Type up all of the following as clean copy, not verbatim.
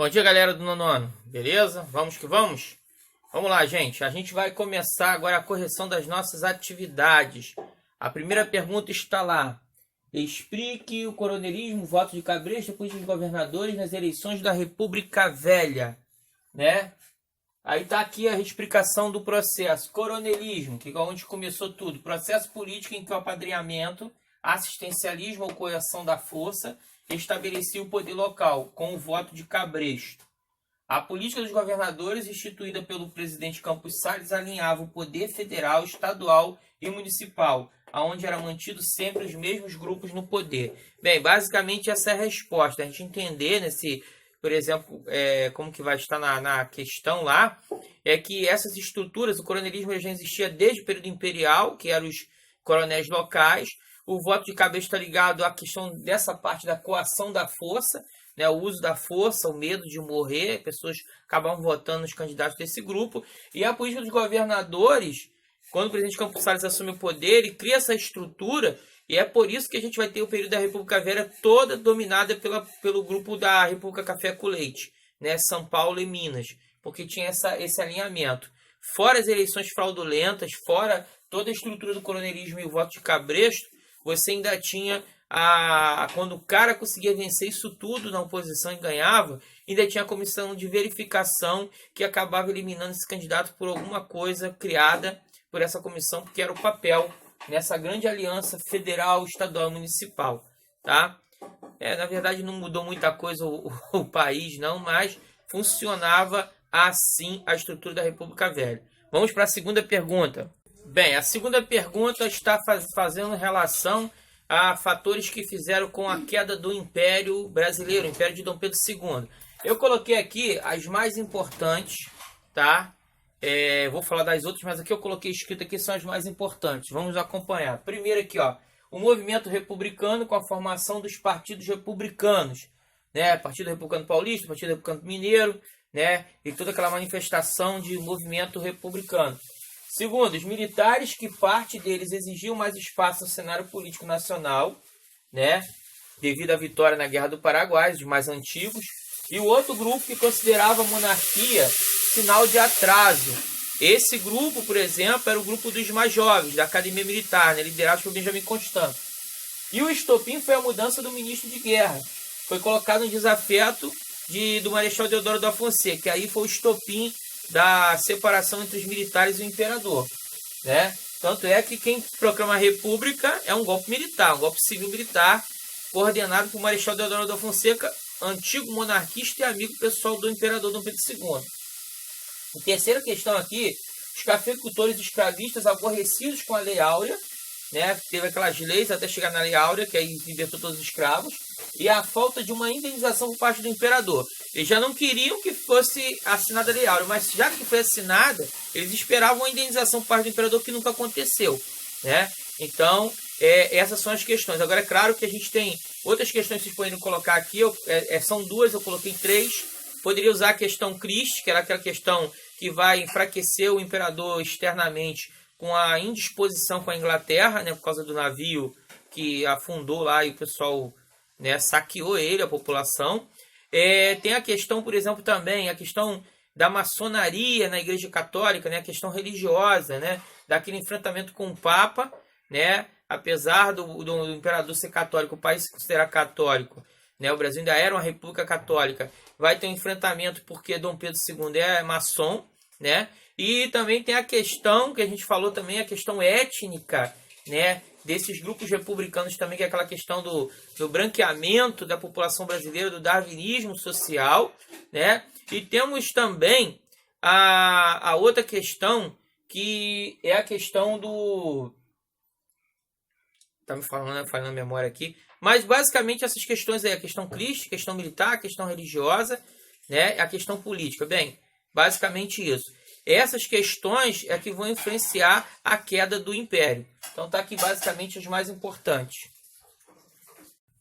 Bom dia, galera do nono ano, beleza? Vamos que vamos? Vamos lá, gente. A gente vai começar agora a correção das nossas atividades. A primeira pergunta está lá. Explique o coronelismo, voto de cabresto, política de governadores nas eleições da República Velha, né? Aí tá aqui a explicação do processo. Coronelismo, que é onde começou tudo. Processo político em que o apadrinhamento, assistencialismo ou coerção da força estabelecia o poder local, com o voto de cabresto. A política dos governadores, instituída pelo presidente Campos Salles, alinhava o poder federal, estadual e municipal, aonde eram mantidos sempre os mesmos grupos no poder. Bem, basicamente essa é a resposta. A gente entender por exemplo, como que vai estar na questão lá, é que essas estruturas, o coronelismo já existia desde o período imperial, que eram os coronéis locais. O voto de cabeça está ligado à questão dessa parte da coação da força, né, o uso da força, o medo de morrer, pessoas acabavam votando nos candidatos desse grupo. E a política dos governadores, quando o presidente Campos Salles assume o poder, ele cria essa estrutura, e é por isso que a gente vai ter o período da República Velha toda dominada pelo grupo da República Café com Leite, né, São Paulo e Minas, porque tinha esse alinhamento. Fora as eleições fraudulentas, fora toda a estrutura do coronelismo e o voto de cabresto, você ainda tinha, quando o cara conseguia vencer isso tudo na oposição e ganhava, ainda tinha a comissão de verificação que acabava eliminando esse candidato por alguma coisa criada por essa comissão, porque era o papel nessa grande aliança federal, estadual e municipal. Tá? Na verdade não mudou muita coisa o país, não, mas funcionava assim a estrutura da República Velha. Vamos para a segunda pergunta. Bem, a segunda pergunta está fazendo relação a fatores que fizeram com a queda do Império Brasileiro, o Império de Dom Pedro II. Eu coloquei aqui as mais importantes, tá? Vou falar das outras, mas aqui eu coloquei escrito aqui são as mais importantes. Vamos acompanhar. Primeiro aqui, ó, o movimento republicano com a formação dos partidos republicanos, né? Partido Republicano Paulista, Partido Republicano Mineiro, né? E toda aquela manifestação de movimento republicano. Segundo, os militares, que parte deles exigiam mais espaço no cenário político nacional, né, devido à vitória na Guerra do Paraguai, os mais antigos. E o outro grupo que considerava a monarquia sinal de atraso. Esse grupo, por exemplo, era o grupo dos mais jovens, da Academia Militar, né, liderado por Benjamin Constant. E o estopim foi a mudança do ministro de guerra. Foi colocado um desafeto do Marechal Deodoro da Fonseca, que aí foi o estopim da separação entre os militares e o imperador, né? Tanto é que quem proclama a república é um golpe militar, um golpe civil-militar, coordenado por Marechal Deodoro da Fonseca, antigo monarquista e amigo pessoal do imperador Dom Pedro II. A terceira questão aqui, os cafeicultores escravistas aborrecidos com a Lei Áurea, né? Teve aquelas leis até chegar na Lei Áurea, que aí libertou todos os escravos, e a falta de uma indenização por parte do imperador. Eles já não queriam que fosse assinada a Lei Áurea, mas já que foi assinada, eles esperavam uma indenização por parte do imperador, que nunca aconteceu, né? Então, essas são as questões. Agora, é claro que a gente tem outras questões que vocês podem colocar aqui, são duas, eu coloquei três. Poderia usar a questão Christ, que era aquela questão que vai enfraquecer o imperador externamente com a indisposição com a Inglaterra, né, por causa do navio que afundou lá e o pessoal, né, saqueou ele, a população. Tem a questão, por exemplo, também, a questão da maçonaria na Igreja Católica, né, a questão religiosa, né, daquele enfrentamento com o Papa, né, apesar do imperador ser católico, o país se considerar católico, né, o Brasil ainda era uma república católica, vai ter um enfrentamento porque Dom Pedro II é maçom, né, e também tem a questão que a gente falou também, a questão étnica, né, desses grupos republicanos também, que é aquela questão do branqueamento da população brasileira, do darwinismo social, né? E temos também a outra questão, que é a questão do... Tá me falando a memória aqui. Mas basicamente essas questões aí, a questão Christ, a questão militar, a questão religiosa, né? A questão política. Bem, basicamente isso. Essas questões é que vão influenciar a queda do Império. Então está aqui basicamente as mais importantes.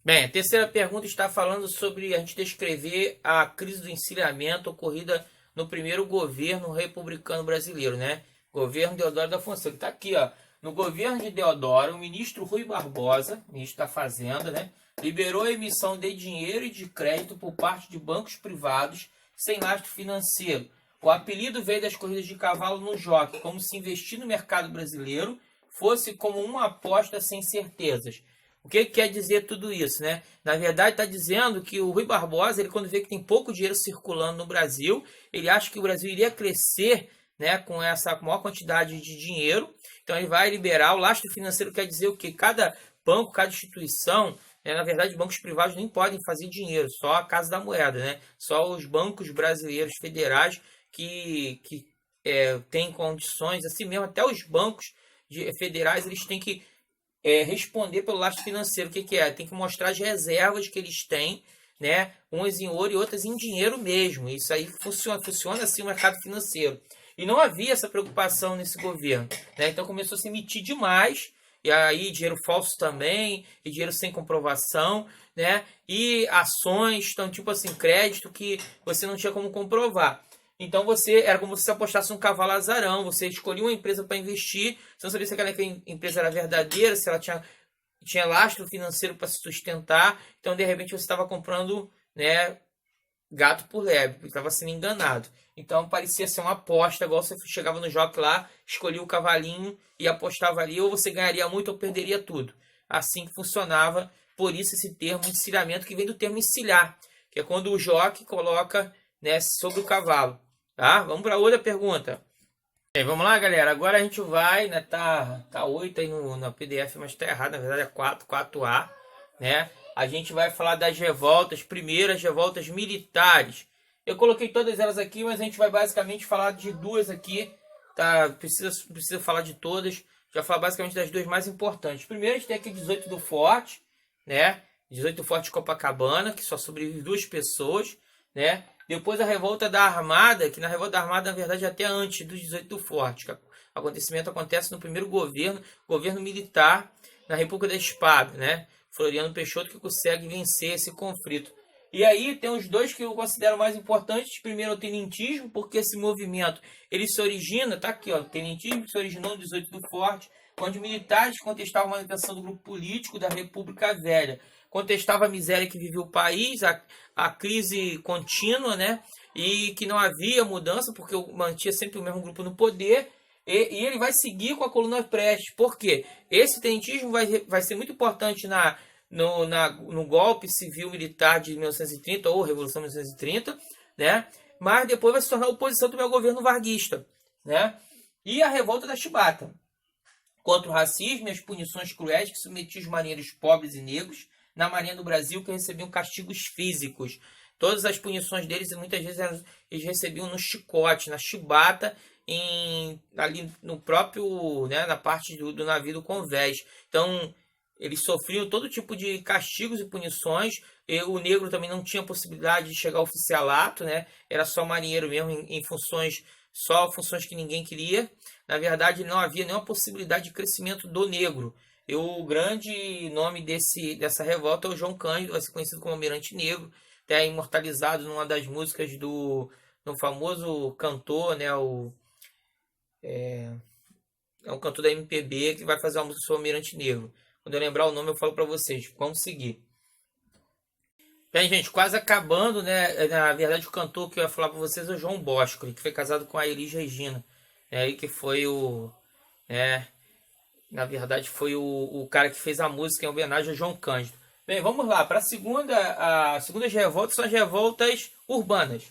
Bem, a terceira pergunta está falando sobre a gente descrever a crise do encilhamento ocorrida no primeiro governo republicano brasileiro, né? Governo Deodoro da Fonseca. Está aqui, ó. No governo de Deodoro, o ministro Rui Barbosa, ministro da Fazenda, né, liberou a emissão de dinheiro e de crédito por parte de bancos privados sem lastro financeiro. O apelido veio das corridas de cavalo no jockey, como se investir no mercado brasileiro fosse como uma aposta sem certezas. O que quer dizer tudo isso, né? Na verdade, está dizendo que o Rui Barbosa, ele quando vê que tem pouco dinheiro circulando no Brasil, ele acha que o Brasil iria crescer, né, com essa maior quantidade de dinheiro. Então, ele vai liberar. O lastro financeiro quer dizer o quê? Cada banco, cada instituição, né, na verdade, bancos privados nem podem fazer dinheiro, só a Casa da Moeda, né? Só os bancos brasileiros federais que têm condições, assim mesmo, até os bancos federais, eles têm que responder pelo lastro financeiro. O que é? Tem que mostrar as reservas que eles têm, né? Umas em ouro e outras em dinheiro mesmo. Isso aí funciona assim o mercado financeiro. E não havia essa preocupação nesse governo, né? Então começou a se emitir demais, e aí dinheiro falso também, e dinheiro sem comprovação, né? E ações, então tipo assim, crédito que você não tinha como comprovar. Então era como se você apostasse um cavalo azarão, você escolhia uma empresa para investir, você não sabia se aquela empresa era verdadeira, se ela tinha lastro financeiro para se sustentar, então de repente você estava comprando, né, gato por lebre, estava sendo enganado. Então parecia ser uma aposta, igual você chegava no jogo lá, escolhia o cavalinho e apostava ali, ou você ganharia muito ou perderia tudo. Assim que funcionava, por isso esse termo encilhamento, que vem do termo encilhar, que é quando o jockey coloca, né, sobre o cavalo. Tá? Vamos para outra pergunta. Vamos lá, galera. Agora a gente vai, né? Tá 8 aí no PDF, mas tá errado. Na verdade é 4A, né? A gente vai falar das revoltas, primeiras revoltas militares. Eu coloquei todas elas aqui, mas a gente vai basicamente falar de duas aqui, tá? Precisa falar de todas. Já falar basicamente das duas mais importantes. Primeiro a gente tem aqui 18 do Forte, né? 18 do Forte de Copacabana, que só sobrevive 2 pessoas, né? Depois a revolta da Armada, que na revolta da Armada, na verdade, até antes dos 18 do Forte. O acontecimento acontece no primeiro governo militar na República da Espada, né? Floriano Peixoto que consegue vencer esse conflito. E aí tem os dois que eu considero mais importantes. Primeiro, o tenentismo, porque esse movimento ele se origina, tá aqui, ó, o tenentismo que se originou no 18 do Forte, onde militares contestavam a manutenção do grupo político da República Velha. Contestava a miséria que vivia o país, a crise contínua, né? E que não havia mudança, porque mantinha sempre o mesmo grupo no poder. E ele vai seguir com a coluna Prestes. Por quê? Esse tenentismo vai ser muito importante no golpe civil-militar de 1930, ou Revolução de 1930, né? Mas depois vai se tornar oposição também ao governo varguista, né? E a revolta da Chibata, contra o racismo e as punições cruéis que submetiam os marinheiros pobres e negros na Marinha do Brasil, que recebiam castigos físicos. Todas as punições deles, muitas vezes, eles recebiam no chicote, na chibata, ali no próprio, né, na parte do navio do convés. Então, eles sofriam todo tipo de castigos e punições. E o negro também não tinha possibilidade de chegar ao oficialato, né? Era só marinheiro mesmo, em funções, só funções que ninguém queria. Na verdade, não havia nenhuma possibilidade de crescimento do negro. E o grande nome dessa revolta é o João Cândido, vai ser conhecido como Almirante Negro, até imortalizado numa das músicas do famoso cantor, né? É um cantor da MPB que vai fazer uma música sobre o Almirante Negro. Quando eu lembrar o nome, eu falo para vocês. Vamos seguir. Bem, gente, quase acabando, né? Na verdade, o cantor que eu ia falar para vocês é o João Bosco, que foi casado com a Elis Regina, né? E que foi na verdade, foi o cara que fez a música em homenagem a João Cândido. Bem, vamos lá. Para as segundas revoltas são as revoltas urbanas.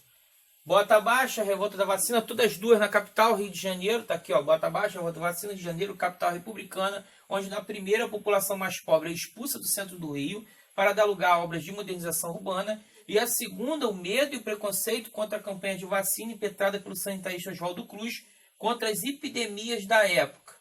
Bota Baixa, revolta da vacina, todas duas na capital, Rio de Janeiro. Tá aqui, ó, Bota Baixa, revolta da vacina de Janeiro, capital republicana, onde na primeira a população mais pobre é expulsa do centro do Rio para dar lugar a obras de modernização urbana. E a segunda, o medo e o preconceito contra a campanha de vacina impetrada pelo sanitarista Oswaldo Cruz contra as epidemias da época.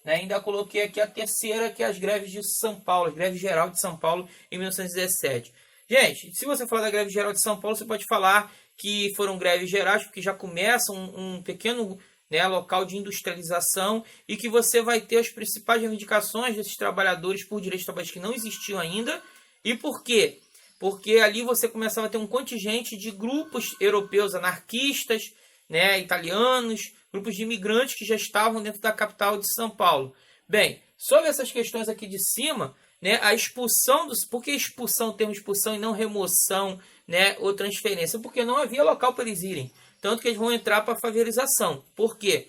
Né? Ainda coloquei aqui a terceira, que é as greves de São Paulo, a greve geral de São Paulo em 1917. Gente, se você falar da greve geral de São Paulo, você pode falar que foram greves gerais, porque já começa um pequeno, né, local de industrialização, e que você vai ter as principais reivindicações desses trabalhadores por direitos trabalhistas que não existiam ainda. E por quê? Porque ali você começava a ter um contingente de grupos europeus anarquistas, né, italianos, grupos de imigrantes que já estavam dentro da capital de São Paulo. Bem, sobre essas questões aqui de cima, né, a expulsão dos... Por que expulsão, termo expulsão e não remoção, né, ou transferência? Porque não havia local para eles irem. Tanto que eles vão entrar para a favelização. Por quê?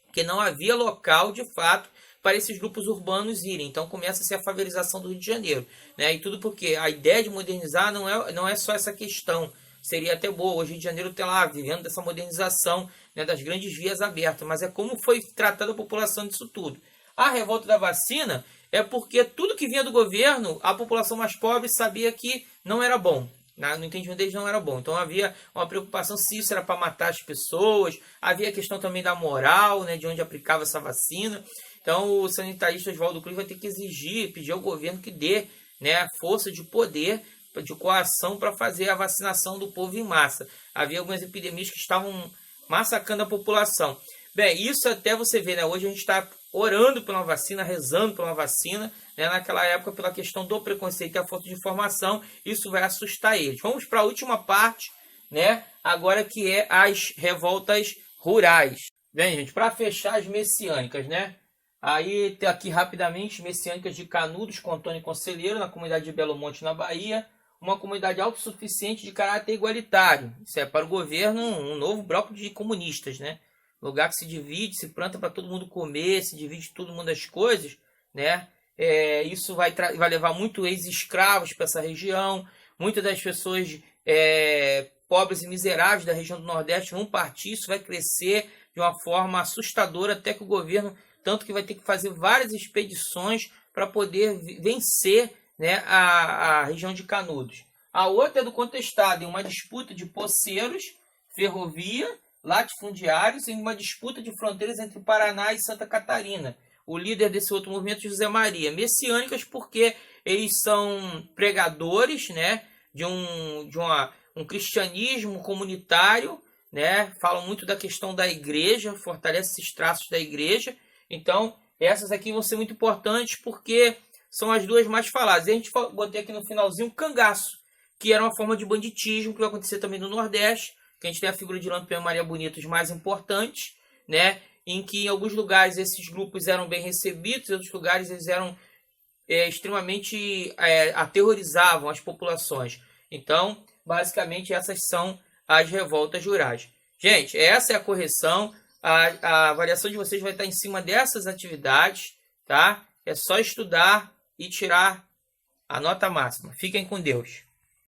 Porque não havia local, de fato, para esses grupos urbanos irem. Então começa-se a favelização do Rio de Janeiro, né? E tudo porque a ideia de modernizar não é só essa questão. Seria até boa, hoje o Rio de Janeiro está lá vivendo dessa modernização, né, das grandes vias abertas, mas é como foi tratada a população disso tudo. A revolta da vacina é porque tudo que vinha do governo, a população mais pobre sabia que não era bom. No entendimento deles não era bom. Então havia uma preocupação se isso era para matar as pessoas. Havia a questão também da moral, né, de onde aplicava essa vacina. Então o sanitarista Oswaldo Cruz vai ter que exigir, pedir ao governo que dê, né, força de poder, de coação para fazer a vacinação do povo em massa. Havia algumas epidemias que estavam massacrando a população. Bem, isso até você ver, né? Hoje a gente está orando pela vacina, rezando pela vacina, né? Naquela época, pela questão do preconceito e a falta de informação, isso vai assustar eles. Vamos para a última parte, né? Agora que é as revoltas rurais. Bem, gente, para fechar as messiânicas, né? Aí tem aqui rapidamente messiânicas de Canudos com Antônio Conselheiro, na comunidade de Belo Monte, na Bahia. Uma comunidade autossuficiente de caráter igualitário. Isso é para o governo um novo bloco de comunistas, né? Lugar que se divide, se planta para todo mundo comer, se divide todo mundo as coisas, né? Isso vai levar muito ex-escravos para essa região. Muitas das pessoas pobres e miseráveis da região do Nordeste vão partir. Isso vai crescer de uma forma assustadora, até que o governo, tanto que vai ter que fazer várias expedições para poder vencer, né, a região de Canudos. A outra é do contestado, em uma disputa de poceiros, ferrovia, latifundiários, em uma disputa de fronteiras entre Paraná e Santa Catarina. O líder desse outro movimento é José Maria. Messiânicas porque eles são pregadores, né, de um cristianismo comunitário, né, falam muito da questão da igreja, fortalece esses traços da igreja. Então, essas aqui vão ser muito importantes porque são as duas mais faladas. E a gente botei aqui no finalzinho cangaço, que era uma forma de banditismo que vai acontecer também no Nordeste, que a gente tem a figura de Lampião e Maria Bonita, os mais importantes, né? Em que em alguns lugares esses grupos eram bem recebidos, em outros lugares eles eram extremamente aterrorizavam as populações. Então, basicamente, essas são as revoltas rurais. Gente, essa é a correção. A avaliação de vocês vai estar em cima dessas atividades, tá? É só estudar e tirar a nota máxima. Fiquem com Deus.